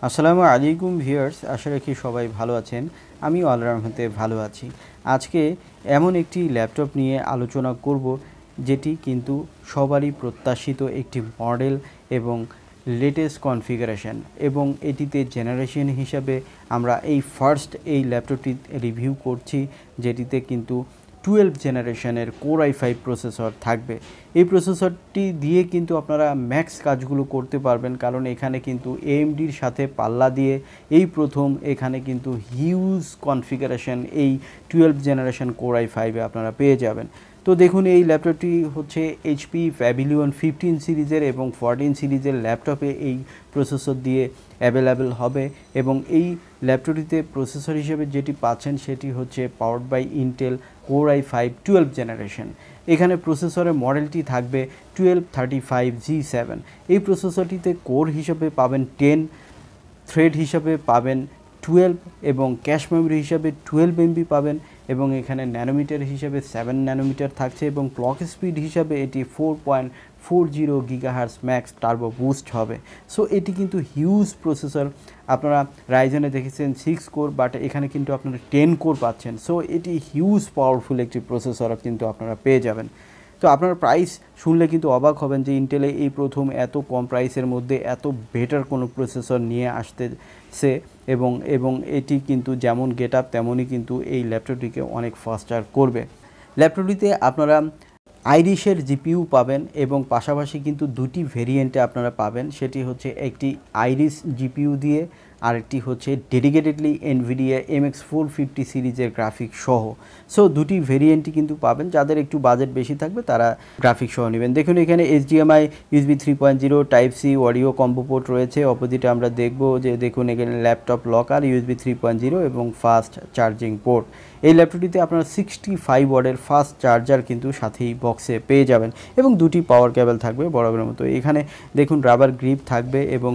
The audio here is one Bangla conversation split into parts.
আসসালামু আলাইকুম ভিউয়ার্স, আশা রাখি সবাই ভালো আছেন। আমিও আল্লাহর রহমতে ভালো আছি। আজকে এমন একটি ল্যাপটপ নিয়ে আলোচনা করব যেটি কিন্তু সবারই প্রত্যাশিত একটি মডেল এবং লেটেস্ট কনফিগারেশন, এবং এটিতে জেনারেশন হিসাবে আমরা ফার্স্ট এই ল্যাপটপটি রিভিউ করছি, যেটিতে কিন্তু 12 জেনারেশনের কোর i5 প্রসেসর থাকবে। এই প্রসেসরটি দিয়ে কিন্তু আপনারা ম্যাক্স কাজগুলো করতে পারবেন, কারণ এখানে কিন্তু AMDর সাথে পাল্লা দিয়ে এই প্রথম এখানে কিন্তু হিউজ কনফিগারেশন এই 12 জেনারেশন কোর i5 আপনারা পেয়ে যাবেন। তো দেখুন, এই ল্যাপটপটি হচ্ছে HP প্যাভিলিয়ন 15 সিরিজের এবং 14 সিরিজের ল্যাপটপে এই প্রসেসর দিয়ে অ্যাভেলেবেল হবে, এবং এই ল্যাপটপটিতে প্রসেসর হিসেবে যেটি পাচ্ছেন সেটি হচ্ছে powered by Intel core i5 12 generation. এখানে প্রসেসরের মডেলটি থাকবে 1235G7। এই প্রসেসরটিতে কোর হিসেবে পাবেন 10, থ্রেড হিসাবে পাবেন 12 এবং ক্যাশ মেমরি হিসাবে 12 MB পাবেন, এবং এখানে ন্যানোমিটার হিসাবে 7 ন্যানোমিটার থাকছে, এবং ক্লক স্পিড হিসাবে এটি 4.40 GHz ম্যাক্স টার্বো বুস্ট হবে। সো এটি কিন্তু হিউজ প্রসেসর। আপনারা রাইজেনে দেখেছেন 6 কোর, বাট এখানে কিন্তু আপনারা 10 কোর পাচ্ছেন। সো এটি হিউজ পাওয়ারফুল একটি প্রসেসর কিন্তু আপনারা পেয়ে যাবেন। তো আপনার প্রাইস শুনলে কিন্তু অবাক হবেন যে ইন্টেলে এই প্রথম এত কম প্রাইসের মধ্যে এত বেটার কোনো প্রসেসর নিয়ে আসতেছে, এবং এটি কিন্তু যেমন গেট আপ তেমনই কিন্তু এই ল্যাপটপটিকে অনেক ফাস্টার করবে। ল্যাপটপটিতে আপনারা আইরিশের জিপিইউ পাবেন, এবং পাশাপাশি কিন্তু দুটি ভেরিয়েন্টে আপনারা পাবেন। সেটি হচ্ছে একটি আইরিশ জিপিইউ দিয়ে, আরেকটি হচ্ছে ডেডিকেটেডলি এনভিডিয়া MX 450 সিরিজের গ্রাফিক সহ। সো দুটি ভেরিয়েন্টই কিন্তু পাবেন। যাদের একটু বাজেট বেশি থাকবে তারা গ্রাফিক সহ নেবেন। দেখুন, এখানে HDMI USB 3.0 type C audio combo port রয়েছে। অপোজিটে আমরা দেখব যে দেখুন এখানে ল্যাপটপ লকার USB 3.0 এবং ফাস্ট চার্জিং পোর্ট। এই ল্যাপটপটিতে আপনারা 65 ওয়াটের ফাস্ট চার্জার কিন্তু সাথেই বক্সে পেয়ে যাবেন, এবং দুটি পাওয়ার কেবল থাকবে বরাবরের মতো। এখানে দেখুন রাবার গ্রিপ থাকবে, এবং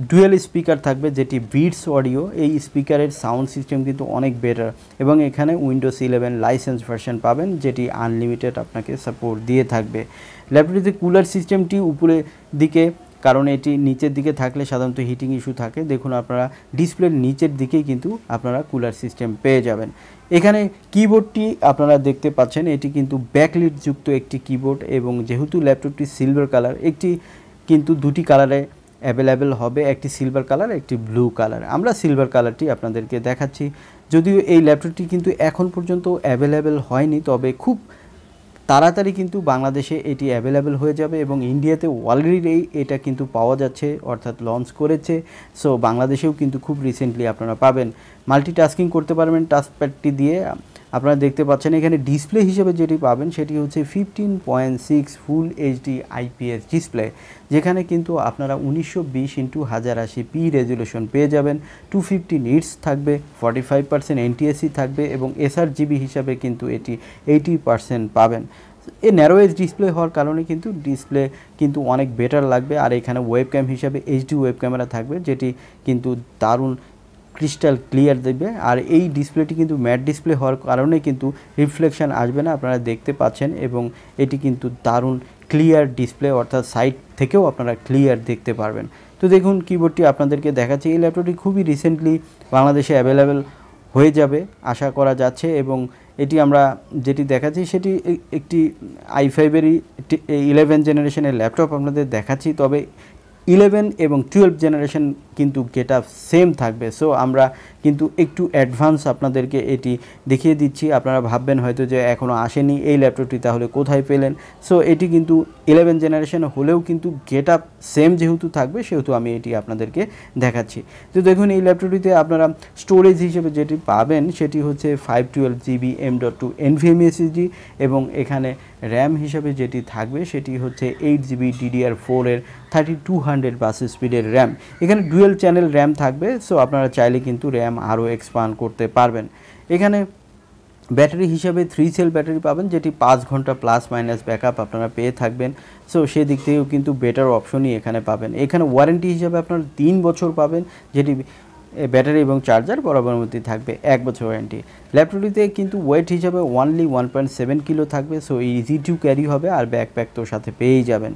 ডুয়েল স্পিকার থাকবে যেটি বিটস অডিও। এই স্পিকারের সাউন্ড সিস্টেম কিন্তু অনেক বেটার, এবং এখানে উইন্ডোজ 11 লাইসেন্স ভার্সন পাবেন, যেটি আনলিমিটেড আপনাকে সাপোর্ট দিয়ে থাকবে। ল্যাপটপটিতে কুলার সিস্টেমটি উপরে দিকে, কারণ এটি নিচের দিকে থাকলে সাধারণত হিটিং ইস্যু থাকে। দেখুন, আপনারা ডিসপ্লের নিচের দিকেই কিন্তু আপনারা কুলার সিস্টেম পেয়ে যাবেন। এখানে কিবোর্ডটি আপনারা দেখতে পাচ্ছেন, এটি কিন্তু ব্যাকলিট যুক্ত একটি কিবোর্ড, এবং যেহেতু ল্যাপটপটি সিলভার কালার, একটি কিন্তু দুটি কালারে অ্যাভেলেবেল হবে, একটি সিলভার কালার, একটি ব্লু কালার। আমরা সিলভার কালারটি আপনাদেরকে দেখাচ্ছি, যদিও এই ল্যাপটপটি কিন্তু এখন পর্যন্ত অ্যাভেলেবেল হয়নি, তবে খুব তাড়াতাড়ি কিন্তু বাংলাদেশে এটি অ্যাভেলেবেল হয়ে যাবে, এবং ইন্ডিয়াতে অলরেডি এটা কিন্তু পাওয়া যাচ্ছে, অর্থাৎ লঞ্চ করেছে। সো বাংলাদেশেও কিন্তু খুব রিসেন্টলি আপনারা পাবেন। মাল্টিটাস্কিং করতে পারবেন টাচপ্যাডটি দিয়ে। আপনারা দেখতে পাচ্ছেন এখানে ডিসপ্লে হিসেবে যেটি পাবেন সেটি হচ্ছে 15.6 ফুল এইচডি IPS ডিসপ্লে, যেখানে কিন্তু আপনারা 1920x1080p রেজুলেশন পেয়ে যাবেন। 250 নিটস থাকবে, 45% NTSC থাকবে, এবং sRGB হিসাবে কিন্তু এটি 80% পাবেন। এই ন্যারো এজ ডিসপ্লে হওয়ার কারণে কিন্তু ডিসপ্লে কিন্তু অনেক বেটার লাগবে। আর এখানে ওয়েবক্যাম হিসাবে HD ওয়েব ক্যামেরা থাকবে, যেটি কিন্তু দারুণ ক্রিস্টাল ক্লিয়ার দেবে। আর এই ডিসপ্লেটি কিন্তু ম্যাট ডিসপ্লে হওয়ার কারণে কিন্তু রিফ্লেকশন আসবে না, আপনারা দেখতে পাচ্ছেন, এবং এটি কিন্তু দারুণ ক্লিয়ার ডিসপ্লে, অর্থাৎ সাইড থেকেও আপনারা ক্লিয়ার দেখতে পারবেন। তো দেখুন, কিবোর্ডটি আপনাদেরকে দেখাচ্ছি। এই ল্যাপটপটি খুবই রিসেন্টলি বাংলাদেশে অ্যাভেলেবেল হয়ে যাবে আশা করা যাচ্ছে, এবং এটি আমরা যেটি দেখাচ্ছি সেটি একটি i5-এরই 11 জেনারেশনের ল্যাপটপ আপনাদের দেখাচ্ছি, তবে 11 এবং 12 জেনারেশন কিন্তু গেট আপ সেম থাকবে। সো আমরা কিন্তু একটু অ্যাডভান্স আপনাদেরকে এটি দেখিয়ে দিচ্ছি। আপনারা ভাববেন হয়তো যে এখনও আসেনি এই ল্যাপটপটি, তাহলে কোথায় পেলেন? সো এটি কিন্তু 11 জেনারেশন হলেও কিন্তু গেট আপ সেম যেহেতু থাকবে, সেহেতু আমি এটি আপনাদেরকে দেখাচ্ছি। তো দেখুন, এই ল্যাপটপটিতে আপনারা স্টোরেজ হিসেবে যেটি পাবেন সেটি হচ্ছে 512GB M.2 NVMe SSD, এবং এখানে র্যাম হিসাবে যেটি থাকবে সেটি হচ্ছে 8GB DDR4 এর 3200 বাস স্পিডের র্যাম। এখানে ডুয়েল চ্যানেল র্যাম থাকবে, সো আপনারা চাইলে কিন্তু র্যাম আরও এক্সপান্ড করতে পারবেন। এখানে ব্যাটারি হিসাবে 3 সেল ব্যাটারি পাবেন, যেটি 5 ঘন্টা প্লাস মাইনাস ব্যাকআপ আপনারা পেয়ে থাকবেন। সো সেদিক থেকেও কিন্তু বেটার অপশনই এখানে পাবেন। এখানে ওয়ারেন্টি হিসাবে আপনারা 3 বছর পাবেন, যেটি ব্যাটারি এবং চার্জার বরাবর মধ্যে থাকবে 1 বছর ওয়ারেন্টি। ল্যাপটপটিতে কিন্তু ওয়েট হিসাবে অনলি 1.7 কিলো থাকবে, সো ইজি টু ক্যারি হবে, আর ব্যাকপ্যাক তো সাথে পেয়েই যাবেন।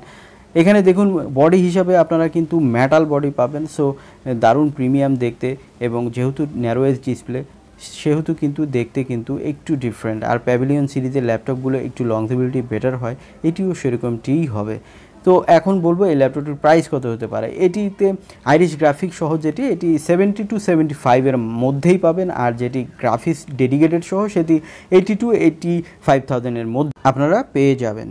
এখানে দেখুন বডি হিসাবে আপনারা কিন্তু মেটাল বডি পাবেন, সো দারুণ প্রিমিয়াম দেখতে, এবং যেহেতু ন্যারো এজ ডিসপ্লে সেহেতু কিন্তু দেখতে কিন্তু একটু ডিফারেন্ট। আর প্যাভিলিয়ন সিরিজের ল্যাপটপগুলো একটু লংজিবিলিটি বেটার হয়, এটিও সেরকমটিই হবে। তো এখন বলবো এই ল্যাপটপটির প্রাইস কত হতে পারে। এটিতে আইরিশ গ্রাফিক্স সহ যেটি, এটি 70 to 75 মধ্যেই পাবেন, আর যেটি গ্রাফিক্স ডেডিকেটেড সহ সেটি 80 to 85,000 মধ্যে আপনারা পেয়ে যাবেন।